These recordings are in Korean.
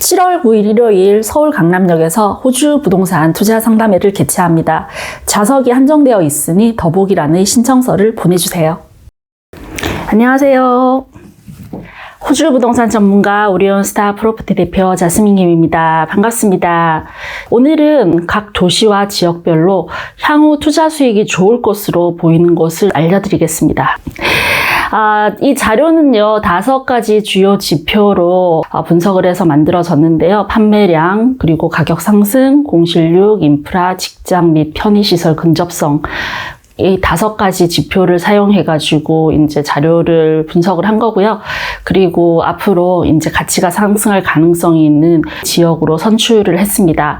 7월 9일 일요일 서울 강남역에서 호주 부동산 투자 상담회를 개최합니다. 좌석이 한정되어 있으니 더보기란의 신청서를 보내주세요. 안녕하세요. 호주 부동산 전문가 오리온스타 프로퍼티 대표 자스민 김입니다. 반갑습니다. 오늘은 각 도시와 지역별로 향후 투자 수익이 좋을 것으로 보이는 곳을 알려드리겠습니다. 이 자료는요, 5가지 주요 지표로 분석을 해서 만들어졌는데요. 판매량, 그리고 가격 상승, 공실률, 인프라, 직장 및 편의시설 근접성. 이 5가지 지표를 사용해가지고 이제 자료를 분석을 한 거고요. 그리고 앞으로 이제 가치가 상승할 가능성이 있는 지역으로 선출을 했습니다.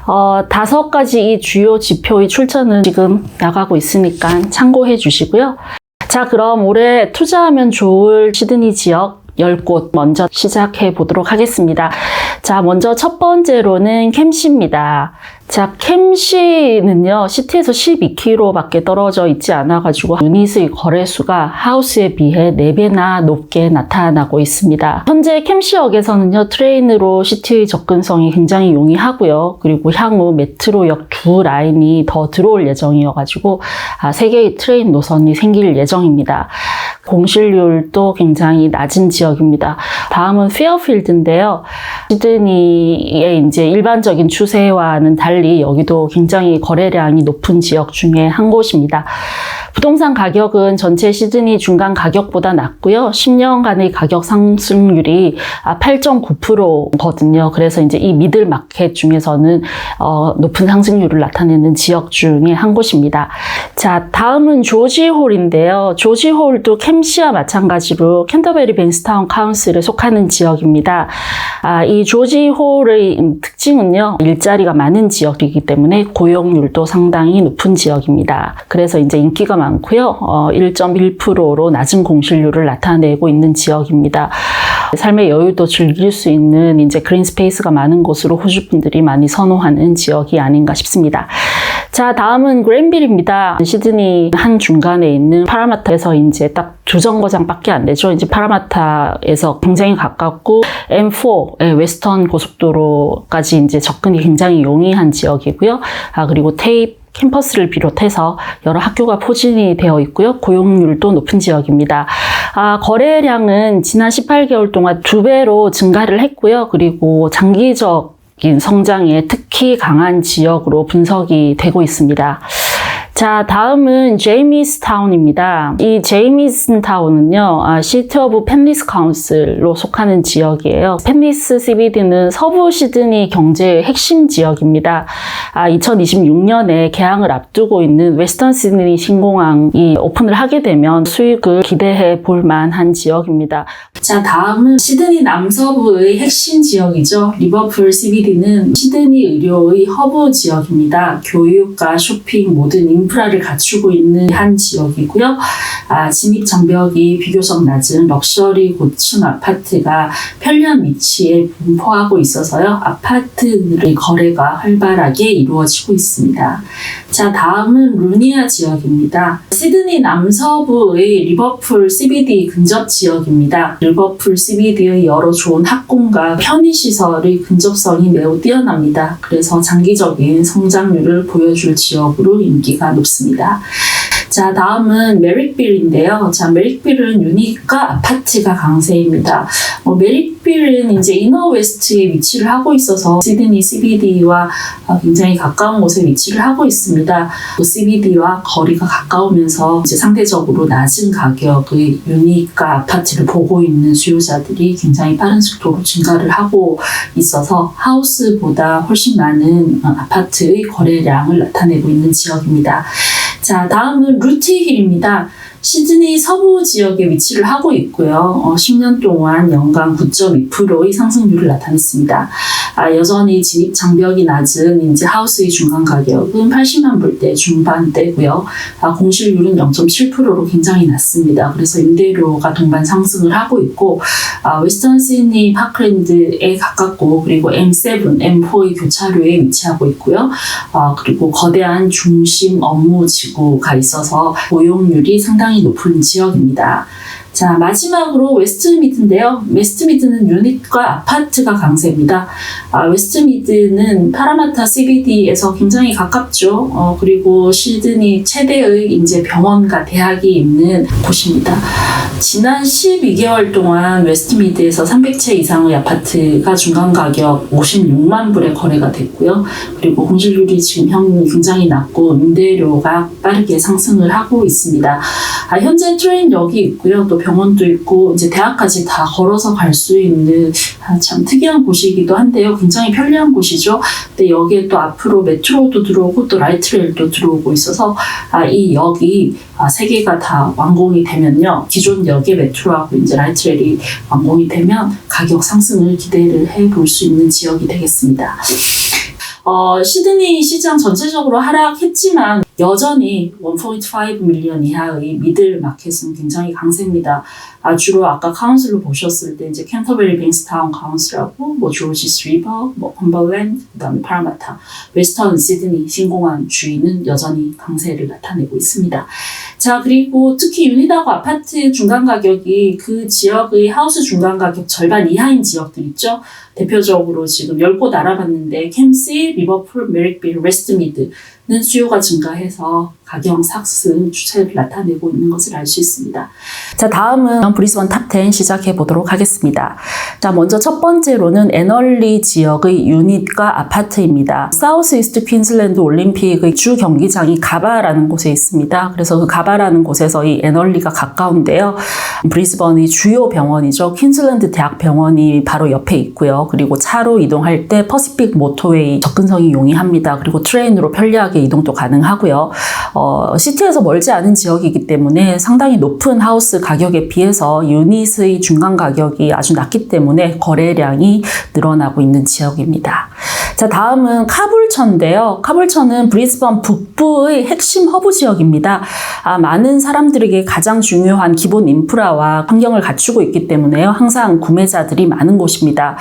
5가지 이 주요 지표의 출처는 지금 나가고 있으니까 참고해 주시고요. 자, 그럼 올해 투자하면 좋을 시드니 지역 10곳 먼저 시작해 보도록 하겠습니다. 자, 먼저 첫 번째로는 캠시입니다. 자, 캠시는요, 시티에서 12km밖에 떨어져 있지 않아가지고 유닛의 거래수가 하우스에 비해 4배나 높게 나타나고 있습니다. 현재 캠시역에서는요, 트레인으로 시티의 접근성이 굉장히 용이하고요. 그리고 향후 메트로역 2라인이 더 들어올 예정이어가지고 3개의 트레인 노선이 생길 예정입니다. 공실률도 굉장히 낮은 지역입니다. 다음은 페어필드인데요. 시드니의 이제 일반적인 추세와는 달리 여기도 굉장히 거래량이 높은 지역 중에 한 곳입니다. 부동산 가격은 전체 시드니 중간 가격보다 낮고요. 10년간의 가격 상승률이 8.9%거든요. 그래서 이제 이 미들 마켓 중에서는 높은 상승률을 나타내는 지역 중에 한 곳입니다. 자, 다음은 조지홀인데요. 조지홀도 캠시와 마찬가지로 캔터베리 벤스타운 카운슬에 속하는 지역입니다. 이 조지홀의 특징은요, 일자리가 많은 지역이기 때문에 고용률도 상당히 높은 지역입니다. 그래서 이제 인기가 많고요. 1.1%로 낮은 공실률을 나타내고 있는 지역입니다. 삶의 여유도 즐길 수 있는 이제 그린 스페이스가 많은 곳으로 호주 분들이 많이 선호하는 지역이 아닌가 싶습니다. 자, 다음은 그랜빌입니다. 시드니 한 중간에 있는 파라마타에서 이제 딱 2정거장밖에 안 되죠. 이제 파라마타에서 굉장히 가깝고 M4 웨스턴 고속도로까지 이제 접근이 굉장히 용이한 지역이고요. 그리고 테이프 캠퍼스를 비롯해서 여러 학교가 포진이 되어 있고요. 고용률도 높은 지역입니다. 거래량은 지난 18개월 동안 2배로 증가를 했고요. 그리고 장기적인 성장에 특히 강한 지역으로 분석이 되고 있습니다. 자, 다음은 제이미스타운입니다. 이 제이미스타운은요, 시티 오브 펜리스 카운슬로 속하는 지역이에요. 펜리스 CBD는 서부 시드니 경제의 핵심 지역입니다. 2026년에 개항을 앞두고 있는 웨스턴 시드니 신공항이 오픈을 하게 되면 수익을 기대해 볼 만한 지역입니다. 자, 다음은 시드니 남서부의 핵심 지역이죠. 리버풀 CBD는 시드니 의료의 허브 지역입니다. 교육과 쇼핑, 모든 인프라를 갖추고 있는 한 지역이고요. 진입 장벽이 비교적 낮은 럭셔리 고층 아파트가 편리한 위치에 분포하고 있어서요. 아파트의 거래가 활발하게 이루어지고 있습니다. 자, 다음은 루니아 지역입니다. 시드니 남서부의 리버풀 CBD 근접 지역입니다. 리버풀 CBD의 여러 좋은 학군과 편의시설의 근접성이 매우 뛰어납니다. 그래서 장기적인 성장률을 보여줄 지역으로 인기가 높습니다. 자, 다음은 메릭빌인데요. 자, 메릭빌은 유닛과 아파트가 강세입니다. 메릭빌은 이제 이너 웨스트에 위치를 하고 있어서 시드니 CBD와 굉장히 가까운 곳에 위치를 하고 있습니다. CBD와 거리가 가까우면서 이제 상대적으로 낮은 가격의 유닛과 아파트를 보고 있는 수요자들이 굉장히 빠른 속도로 증가를 하고 있어서 하우스보다 훨씬 많은 아파트의 거래량을 나타내고 있는 지역입니다. 자, 다음은 루티힐입니다. 시드니 서부 지역에 위치를 하고 있고요. 10년 동안 연간 9.2%의 상승률을 나타냈습니다. 여전히 진입 장벽이 낮은 이제 하우스의 중간 가격은 80만 불대 중반대고요. 공실률은 0.7%로 굉장히 낮습니다. 그래서 임대료가 동반 상승을 하고 있고, 웨스턴 시드니 파크랜드에 가깝고, 그리고 M7, M4의 교차로에 위치하고 있고요. 그리고 거대한 중심 업무 지구가 있어서 고용률이 상당히 높은 지역입니다. 자, 마지막으로 웨스트미드인데요. 웨스트미드는 유닛과 아파트가 강세입니다. 웨스트미드는 파라마타 CBD에서 굉장히 가깝죠. 그리고 시드니 최대의 이제 병원과 대학이 있는 곳입니다. 지난 12개월 동안 웨스트미드에서 300채 이상의 아파트가 중간 가격 56만 불에 거래가 됐고요. 그리고 공실률이 지금 굉장히 낮고 임대료가 빠르게 상승을 하고 있습니다. 현재 트레인역이 있고요. 또 병원도 있고 이제 대학까지 다 걸어서 갈 수 있는 참 특이한 곳이기도 한데요. 굉장히 편리한 곳이죠. 근데 여기에 또 앞으로 메트로도 들어오고 또 라이트레일도 들어오고 있어서 이 역이 세 개가 다 완공이 되면요. 기존 역의 메트로하고 이제 라이트레일이 완공이 되면 가격 상승을 기대를 해볼 수 있는 지역이 되겠습니다. 시드니 시장 전체적으로 하락했지만 여전히 1.5 밀리언 이하의 미들 마켓은 굉장히 강세입니다. 주로 아까 카운슬로 보셨을 때 이제 캔터베리 뱅스타운 카운슬하고 조지스 리버, 컴버랜드, 그다음에 파라마타, 웨스턴 시드니 신공항 주위는 여전히 강세를 나타내고 있습니다. 자, 그리고 특히 유닛하고 아파트 중간 가격이 그 지역의 하우스 중간 가격 절반 이하인 지역들 있죠. 대표적으로 지금 10곳 알아봤는데 캠시, 리버풀, 메릭빌, 웨스트미드는 수요가 증가해서 가격 상승 추세를 나타내고 있는 것을 알 수 있습니다. 자, 다음은 브리스번 탑10 시작해 보도록 하겠습니다. 자, 먼저 첫 번째로는 애널리 지역의 유닛과 아파트입니다. 사우스 이스트 퀸즐랜드 올림픽의 주 경기장이 가바라는 곳에 있습니다. 그래서 그 가바라는 곳에서 이 애널리가 가까운데요. 브리스번의 주요 병원이죠. 퀸즐랜드 대학병원이 바로 옆에 있고요. 그리고 차로 이동할 때 퍼시픽 모터웨이 접근성이 용이합니다. 그리고 트레인으로 편리하게 이동도 가능하고요. 시티에서 멀지 않은 지역이기 때문에 상당히 높은 하우스 가격에 비해서 유닛의 중간 가격이 아주 낮기 때문에 거래량이 늘어나고 있는 지역입니다. 자, 다음은 카불처인데요. 카불처는 브리스번 북부의 핵심 허브 지역입니다. 많은 사람들에게 가장 중요한 기본 인프라와 환경을 갖추고 있기 때문에요. 항상 구매자들이 많은 곳입니다.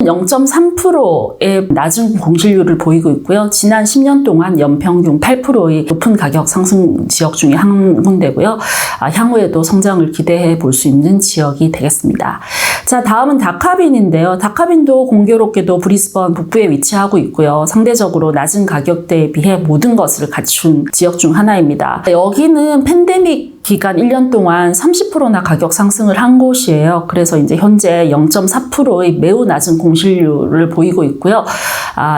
0.3%의 낮은 공실률을 보이고 있고요. 지난 10년 동안 연평균 8%의 높은 가격 상승 지역 중에 한 군데고요. 향후에도 성장을 기대해 볼 수 있는 지역이 되겠습니다. 자, 다음은 다카빈인데요. 다카빈도 공교롭게도 브리스번 북부에 위치하고 있고요. 상대적으로 낮은 가격대에 비해 모든 것을 갖춘 지역 중 하나입니다. 여기는 팬데믹 기간 1년 동안 30%나 가격 상승을 한 곳이에요. 그래서 이제 현재 0.4%의 매우 낮은 공실률을 보이고 있고요.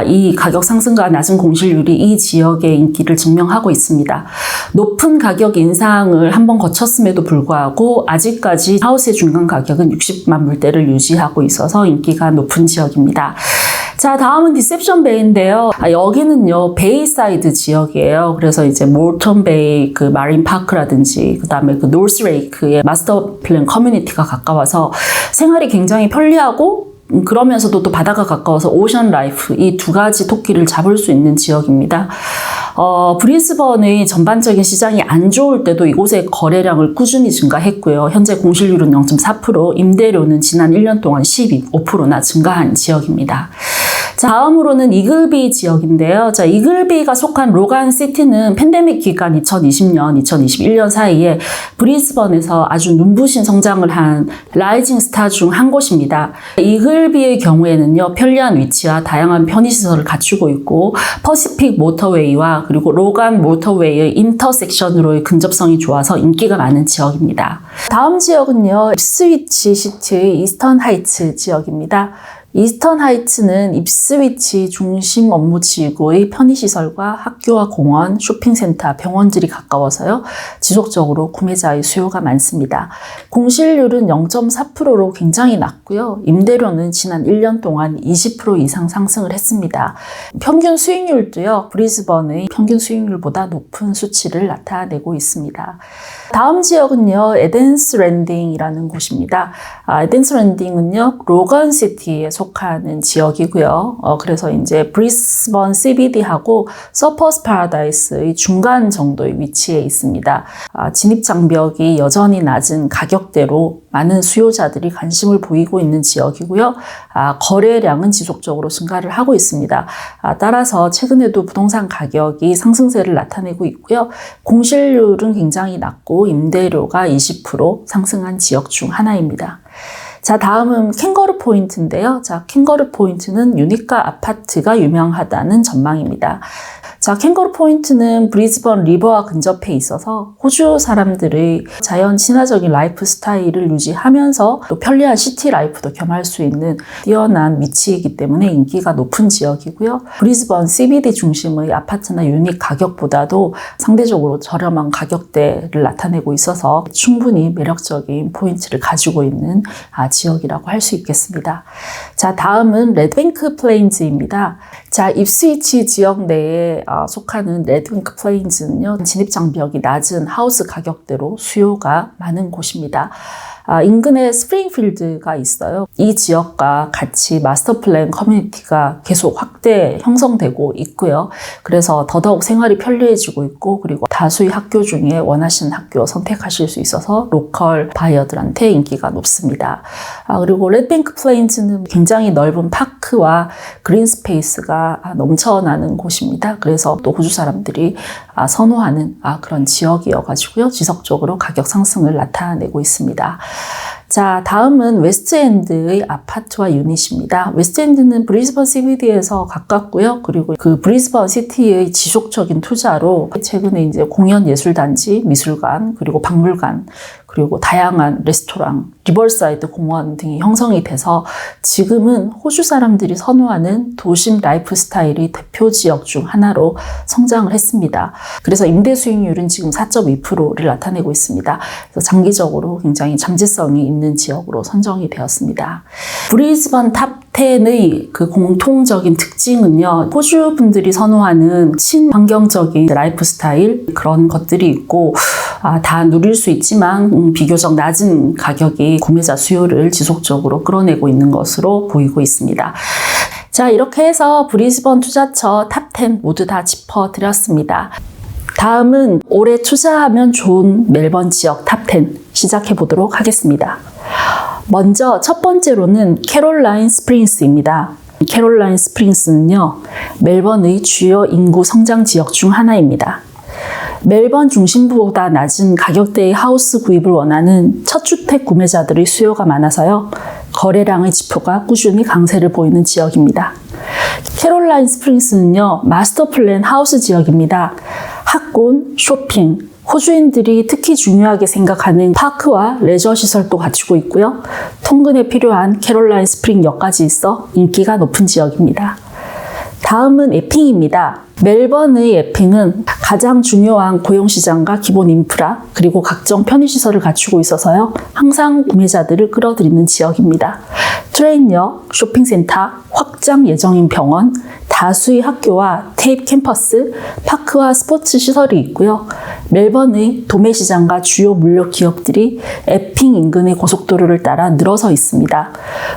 이 가격 상승과 낮은 공실률이 이 지역의 인기를 증명하고 있습니다. 높은 가격 인상을 한번 거쳤음에도 불구하고 아직까지 하우스의 중간 가격은 60만 불대를 유지하고 있어서 인기가 높은 지역입니다. 자, 다음은 디셉션 베이인데요. 여기는요, 베이사이드 지역이에요. 그래서 이제 몰턴 베이, 그 마린 파크라든지, 그 다음에 그 노스 레이크의 마스터 플랜 커뮤니티가 가까워서 생활이 굉장히 편리하고, 그러면서도 또 바다가 가까워서 오션 라이프, 이 두 가지 토끼를 잡을 수 있는 지역입니다. 브리스번의 전반적인 시장이 안 좋을 때도 이곳의 거래량을 꾸준히 증가했고요. 현재 공실률은 0.4%, 임대료는 지난 1년 동안 12.5%나 증가한 지역입니다. 자, 다음으로는 이글비 지역인데요. 자, 이글비가 속한 로간시티는 팬데믹 기간 2020년, 2021년 사이에 브리스번에서 아주 눈부신 성장을 한 라이징 스타 중 한 곳입니다. 이글비의 경우에는요, 편리한 위치와 다양한 편의시설을 갖추고 있고 퍼시픽 모터웨이와 그리고 로간 모터웨이의 인터섹션으로의 근접성이 좋아서 인기가 많은 지역입니다. 다음 지역은요, 입스위치 시티의 이스턴 하이츠 지역입니다. 이스턴 하이츠는 입스위치 중심 업무지구의 편의시설과 학교와 공원, 쇼핑센터, 병원들이 가까워서요. 지속적으로 구매자의 수요가 많습니다. 공실률은 0.4%로 굉장히 낮고요. 임대료는 지난 1년 동안 20% 이상 상승을 했습니다. 평균 수익률도요. 브리스번의 평균 수익률보다 높은 수치를 나타내고 있습니다. 다음 지역은요. 에덴스 랜딩이라는 곳입니다. 에덴스 랜딩은요. 로건시티에 속합니다. 속하는 지역이고요. 그래서 이제 브리스번 CBD하고 서퍼스 파라다이스의 중간 정도의 위치에 있습니다. 진입 장벽이 여전히 낮은 가격대로 많은 수요자들이 관심을 보이고 있는 지역이고요. 거래량은 지속적으로 증가를 하고 있습니다. 따라서 최근에도 부동산 가격이 상승세를 나타내고 있고요. 공실률은 굉장히 낮고 임대료가 20% 상승한 지역 중 하나입니다. 자, 다음은 캥거루 포인트인데요. 자, 캥거루 포인트는 유니카 아파트가 유명하다는 전망입니다. 자, 캥거루 포인트는 브리즈번 리버와 근접해 있어서 호주 사람들의 자연 친화적인 라이프 스타일을 유지하면서 또 편리한 시티 라이프도 겸할 수 있는 뛰어난 위치이기 때문에 인기가 높은 지역이고요. 브리즈번 CBD 중심의 아파트나 유닛 가격보다도 상대적으로 저렴한 가격대를 나타내고 있어서 충분히 매력적인 포인트를 가지고 있는 지역이라고 할 수 있겠습니다. 자, 다음은 레드뱅크 플레인즈입니다. 자, 입스위치 지역 내에 속하는 레드뱅크 플레인즈는요, 진입 장벽이 낮은 하우스 가격대로 수요가 많은 곳입니다. 인근에 스프링필드가 있어요. 이 지역과 같이 마스터 플랜 커뮤니티가 계속 확대 형성되고 있고요. 그래서 더더욱 생활이 편리해지고 있고, 그리고 다수의 학교 중에 원하시는 학교 선택하실 수 있어서 로컬 바이어들한테 인기가 높습니다. 그리고 레드뱅크 플레인즈는 굉장히 넓은 파크와 그린 스페이스가 넘쳐나는 곳입니다. 그래서 또 호주 사람들이 선호하는 그런 지역이어가지고요. 지속적으로 가격 상승을 나타내고 있습니다. 자, 다음은 웨스트엔드의 아파트와 유닛입니다. 웨스트엔드는 브리즈번 CBD에서 가깝고요. 그리고 그 브리즈번 시티의 지속적인 투자로 최근에 이제 공연예술단지, 미술관, 그리고 박물관, 그리고 다양한 레스토랑, 리버사이드 공원 등이 형성이 돼서 지금은 호주 사람들이 선호하는 도심 라이프 스타일이 대표 지역 중 하나로 성장을 했습니다. 그래서 임대 수익률은 지금 4.2%를 나타내고 있습니다. 그래서 장기적으로 굉장히 잠재성이 있는 지역으로 선정이 되었습니다. 브리즈번 탑 10의 그 공통적인 특징은요, 호주 분들이 선호하는 친환경적인 라이프 스타일, 그런 것들이 있고, 다 누릴 수 있지만 비교적 낮은 가격이 구매자 수요를 지속적으로 끌어내고 있는 것으로 보이고 있습니다. 자, 이렇게 해서 브리즈번 투자처 탑 10 모두 다 짚어드렸습니다. 다음은 올해 투자하면 좋은 멜번 지역 탑 10 시작해 보도록 하겠습니다. 먼저 첫 번째로는 캐롤라인 스프링스입니다. 캐롤라인 스프링스는요, 멜번의 주요 인구 성장 지역 중 하나입니다. 멜번 중심부보다 낮은 가격대의 하우스 구입을 원하는 첫 주택 구매자들의 수요가 많아서요, 거래량의 지표가 꾸준히 강세를 보이는 지역입니다. 캐롤라인 스프링스는요, 마스터 플랜 하우스 지역입니다. 학군, 쇼핑, 호주인들이 특히 중요하게 생각하는 파크와 레저 시설도 갖추고 있고요. 통근에 필요한 캐롤라인 스프링역까지 있어 인기가 높은 지역입니다. 다음은 에핑입니다. 멜번의 에핑은 가장 중요한 고용시장과 기본 인프라, 그리고 각종 편의시설을 갖추고 있어서요, 항상 구매자들을 끌어들이는 지역입니다. 트레인역, 쇼핑센터, 확장 예정인 병원, 다수의 학교와 테이프 캠퍼스, 파크와 스포츠 시설이 있고요. 멜번의 도매시장과 주요 물류 기업들이 에핑 인근의 고속도로를 따라 늘어서 있습니다.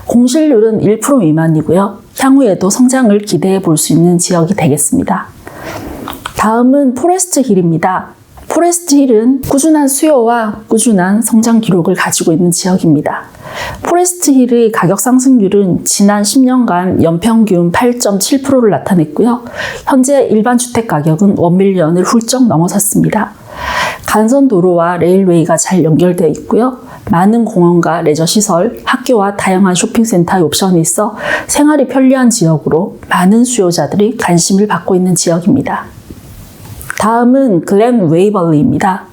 공실률은 1% 미만이고요. 향후에도 성장을 기대해 볼 수 있는 지역이 되겠습니다. 다음은 포레스트 힐입니다. 포레스트 힐은 꾸준한 수요와 꾸준한 성장 기록을 가지고 있는 지역입니다. 포레스트 힐의 가격 상승률은 지난 10년간 연평균 8.7%를 나타냈고요. 현재 일반 주택 가격은 1밀리언을 훌쩍 넘어섰습니다. 간선 도로와 레일웨이가 잘 연결되어 있고요. 많은 공원과 레저 시설, 학교와 다양한 쇼핑센터의 옵션이 있어 생활이 편리한 지역으로 많은 수요자들이 관심을 받고 있는 지역입니다. 다음은 글렌 웨이벌리입니다.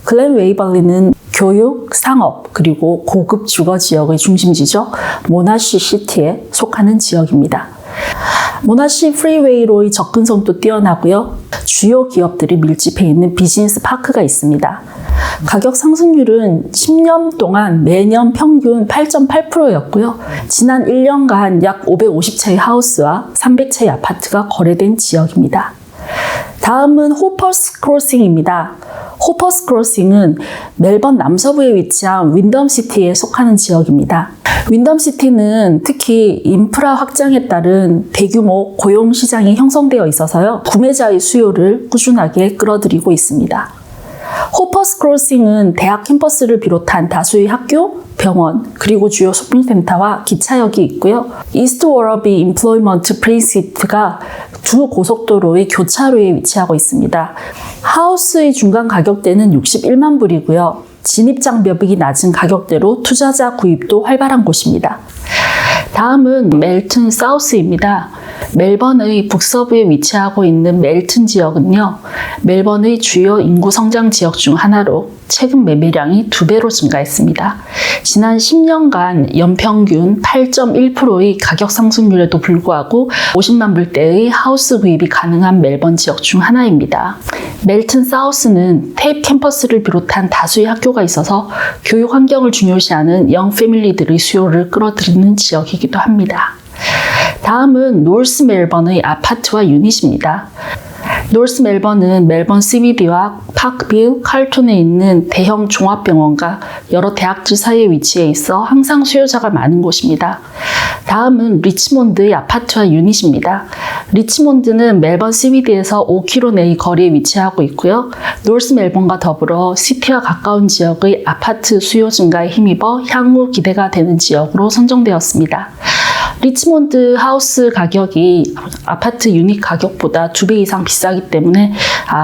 글렌 웨이벌리는 교육, 상업, 그리고 고급 주거 지역의 중심지죠. 모나시 시티에 속하는 지역입니다. 모나시 프리웨이로의 접근성도 뛰어나고요. 주요 기업들이 밀집해 있는 비즈니스 파크가 있습니다. 가격 상승률은 10년 동안 매년 평균 8.8%였고요. 지난 1년간 약 550채의 하우스와 300채의 아파트가 거래된 지역입니다. 다음은 호퍼스 크로싱입니다. 호퍼스 크로싱은 멜번 남서부에 위치한 윈덤시티에 속하는 지역입니다. 윈덤시티는 특히 인프라 확장에 따른 대규모 고용시장이 형성되어 있어서요. 구매자의 수요를 꾸준하게 끌어들이고 있습니다. 호퍼스 크로싱은 대학 캠퍼스를 비롯한 다수의 학교, 병원, 그리고 주요 쇼핑센터와 기차역이 있고요. 이스트 워러비 임플로이먼트 프리시트가 주 고속도로의 교차로에 위치하고 있습니다. 하우스의 중간 가격대는 61만 불이고요. 진입장벽이 낮은 가격대로 투자자 구입도 활발한 곳입니다. 다음은 멜튼 사우스입니다. 멜번의 북서부에 위치하고 있는 멜튼 지역은요, 멜번의 주요 인구 성장 지역 중 하나로 최근 매매량이 2배로 증가했습니다. 지난 10년간 연평균 8.1%의 가격 상승률에도 불구하고 50만 불대의 하우스 구입이 가능한 멜번 지역 중 하나입니다. 멜튼 사우스는 테이프 캠퍼스를 비롯한 다수의 학교가 있어서 교육 환경을 중요시하는 영 패밀리들의 수요를 끌어들이는 지역이기도 합니다. 다음은 노스 멜번의 아파트와 유닛입니다. 노스 멜번은 멜번 CBD와 파크빌, 칼톤에 있는 대형 종합병원과 여러 대학들 사이에 위치해 있어 항상 수요자가 많은 곳입니다. 다음은 리치몬드의 아파트와 유닛입니다. 리치몬드는 멜번 CBD에서 5km 내의 거리에 위치하고 있고요. 노스 멜번과 더불어 시티와 가까운 지역의 아파트 수요 증가에 힘입어 향후 기대가 되는 지역으로 선정되었습니다. 리치몬드 하우스 가격이 아파트 유닛 가격보다 2배 이상 비싸기 때문에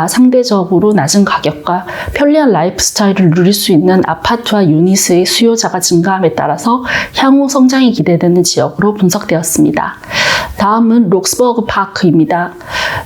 상대적으로 낮은 가격과 편리한 라이프 스타일을 누릴 수 있는 아파트와 유닛의 수요자가 증가함에 따라서 향후 성장이 기대되는 지역으로 분석되었습니다. 다음은 록스버그 파크입니다.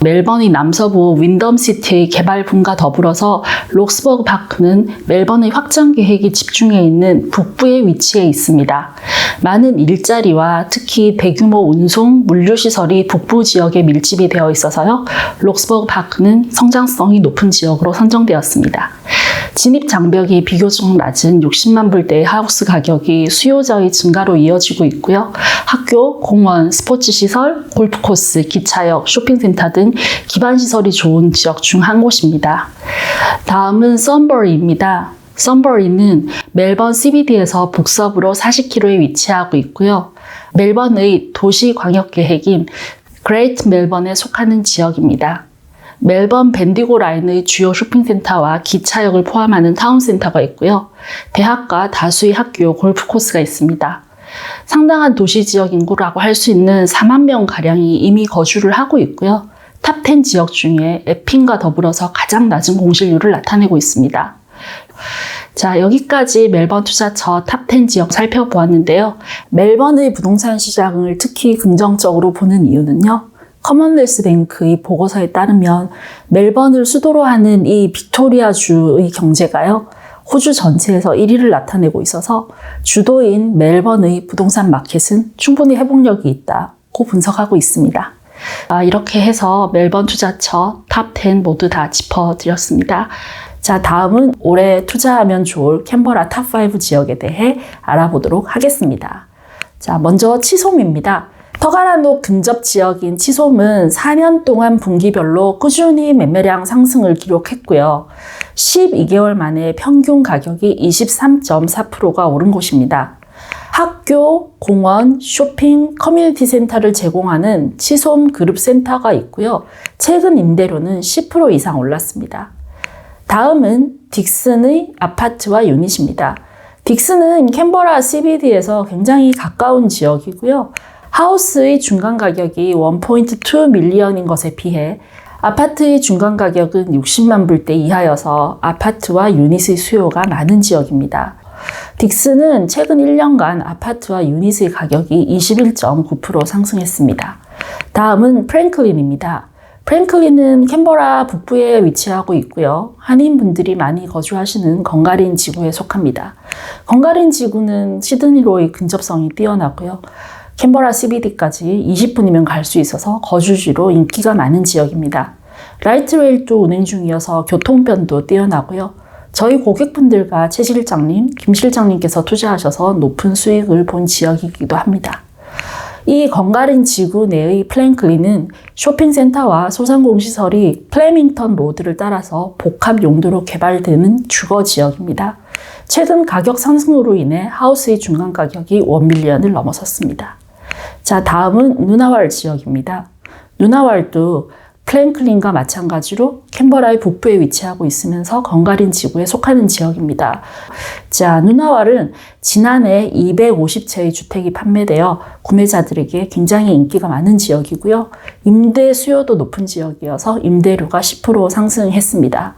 멜번의 남서부 윈덤시티의 개발분과 더불어서 록스버그 파크는 멜번의 확장 계획이 집중해 있는 북부에 위치해 있습니다. 많은 일자리와 특히 대규모 운송, 물류시설이 북부 지역에 밀집이 되어 있어서요. 록스버그 파크는 성장성이 높은 지역으로 선정되었습니다. 진입 장벽이 비교적 낮은 60만 불대의 하우스 가격이 수요자의 증가로 이어지고 있고요. 학교, 공원, 스포츠시설, 골프코스, 기차역, 쇼핑센터 등 기반시설이 좋은 지역 중 한 곳입니다. 다음은 썬버리입니다. 썬버리는 멜번 CBD에서 북서부로 40km에 위치하고 있고요. 멜번의 도시광역계획인 그레이트 멜번에 속하는 지역입니다. 멜번 밴디고 라인의 주요 쇼핑센터와 기차역을 포함하는 타운센터가 있고요. 대학과 다수의 학교, 골프코스가 있습니다. 상당한 도시지역 인구라고 할 수 있는 4만 명가량이 이미 거주를 하고 있고요. 탑10 지역 중에 에핀과 더불어서 가장 낮은 공실률을 나타내고 있습니다. 자, 여기까지 멜번 투자처 탑10 지역 살펴보았는데요. 멜번의 부동산 시장을 특히 긍정적으로 보는 이유는요. 커먼웰스 뱅크의 보고서에 따르면 멜번을 수도로 하는 이 빅토리아주의 경제가요. 호주 전체에서 1위를 나타내고 있어서 주도인 멜번의 부동산 마켓은 충분히 회복력이 있다고 분석하고 있습니다. 이렇게 해서 멜번 투자처 탑10 모두 다 짚어드렸습니다. 자, 다음은 올해 투자하면 좋을 캔버라 탑5 지역에 대해 알아보도록 하겠습니다. 자, 먼저 치솜입니다. 터가라노 근접 지역인 치솜은 4년 동안 분기별로 꾸준히 매매량 상승을 기록했고요. 12개월 만에 평균 가격이 23.4%가 오른 곳입니다. 학교, 공원, 쇼핑, 커뮤니티 센터를 제공하는 치솜 그룹 센터가 있고요. 최근 임대료는 10% 이상 올랐습니다. 다음은 딕슨의 아파트와 유닛입니다. 딕슨은 캔버라 CBD에서 굉장히 가까운 지역이고요. 하우스의 중간 가격이 1.2 밀리언인 것에 비해 아파트의 중간 가격은 60만 불대 이하여서 아파트와 유닛의 수요가 많은 지역입니다. 딕슨은 최근 1년간 아파트와 유닛의 가격이 21.9% 상승했습니다. 다음은 프랭클린입니다. 프랭클린은 캔버라 북부에 위치하고 있고요. 한인분들이 많이 거주하시는 건가린 지구에 속합니다. 건가린 지구는 시드니로의 근접성이 뛰어나고요. 캔버라 CBD까지 20분이면 갈 수 있어서 거주지로 인기가 많은 지역입니다. 라이트레일도 운행 중이어서 교통편도 뛰어나고요. 저희 고객분들과 최 실장님, 김 실장님께서 투자하셔서 높은 수익을 본 지역이기도 합니다. 이 건가린 지구 내의 플랭클린은 쇼핑센터와 소상공시설이 플레밍턴 로드를 따라서 복합 용도로 개발되는 주거 지역입니다. 최근 가격 상승으로 인해 하우스의 중간 가격이 1밀리언을 넘어섰습니다. 자, 다음은 누나왈 지역입니다. 누나왈도 플랭클린과 마찬가지로 캔버라의 북부에 위치하고 있으면서 건가린 지구에 속하는 지역입니다. 자, 누나왈은 지난해 250채의 주택이 판매되어 구매자들에게 굉장히 인기가 많은 지역이고요. 임대 수요도 높은 지역이어서 임대료가 10% 상승했습니다.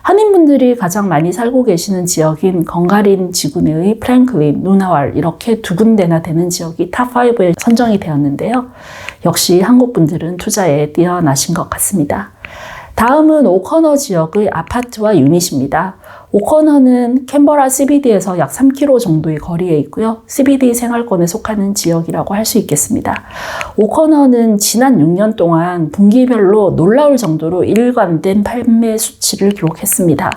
한인분들이 가장 많이 살고 계시는 지역인 건가린 지구 내의 플랭클린, 누나왈 이렇게 두 군데나 되는 지역이 탑5에 선정이 되었는데요. 역시 한국분들은 투자에 뛰어나신 것 같습니다. 다음은 오커너 지역의 아파트와 유닛입니다. 오커너는 캔버라 CBD에서 약 3km 정도의 거리에 있고요. CBD 생활권에 속하는 지역이라고 할 수 있겠습니다. 오커너는 지난 6년 동안 분기별로 놀라울 정도로 일관된 판매 수치를 기록했습니다.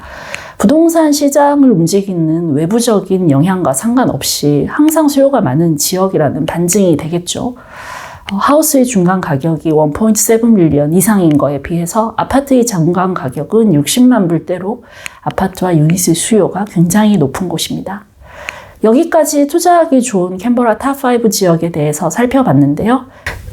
부동산 시장을 움직이는 외부적인 영향과 상관없이 항상 수요가 많은 지역이라는 반증이 되겠죠. 하우스의 중간 가격이 1.7밀리언 이상인 거에 비해서 아파트의 중간 가격은 60만 불대로 아파트와 유닛의 수요가 굉장히 높은 곳입니다. 여기까지 투자하기 좋은 캔버라 탑5 지역에 대해서 살펴봤는데요.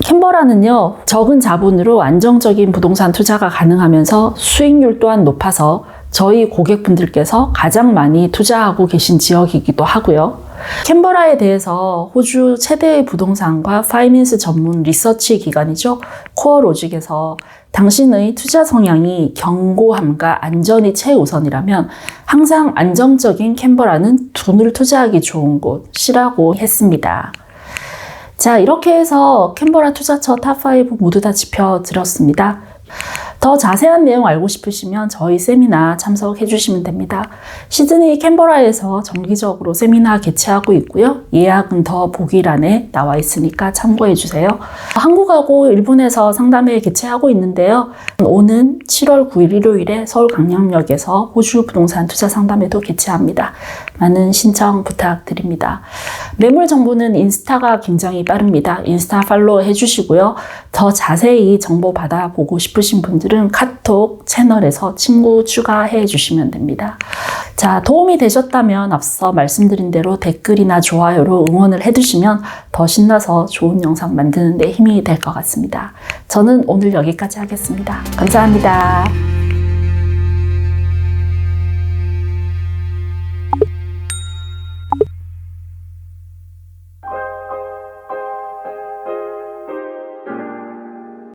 캔버라는요, 적은 자본으로 안정적인 부동산 투자가 가능하면서 수익률 또한 높아서 저희 고객분들께서 가장 많이 투자하고 계신 지역이기도 하고요. 캔버라에 대해서 호주 최대의 부동산과 파이낸스 전문 리서치 기관이죠. 코어로직에서 당신의 투자 성향이 견고함과 안전이 최우선이라면 항상 안정적인 캔버라는 돈을 투자하기 좋은 곳이라고 했습니다. 자, 이렇게 해서 캔버라 투자처 탑5 모두 다 짚어드렸습니다. 더 자세한 내용 알고 싶으시면 저희 세미나 참석해 주시면 됩니다. 시드니 캔버라에서 정기적으로 세미나 개최하고 있고요. 예약은 더 보기란에 나와 있으니까 참고해 주세요. 한국하고 일본에서 상담회 개최하고 있는데요. 오는 7월 9일 일요일에 서울 강남역에서 호주 부동산 투자 상담회도 개최합니다. 많은 신청 부탁드립니다. 매물 정보는 인스타가 굉장히 빠릅니다. 인스타 팔로우 해주시고요. 더 자세히 정보 받아보고 싶으신 분들은 카톡 채널에서 친구 추가해 주시면 됩니다. 자, 도움이 되셨다면 앞서 말씀드린 대로 댓글이나 좋아요로 응원을 해주시면 더 신나서 좋은 영상 만드는 데 힘이 될 것 같습니다. 저는 오늘 여기까지 하겠습니다. 감사합니다.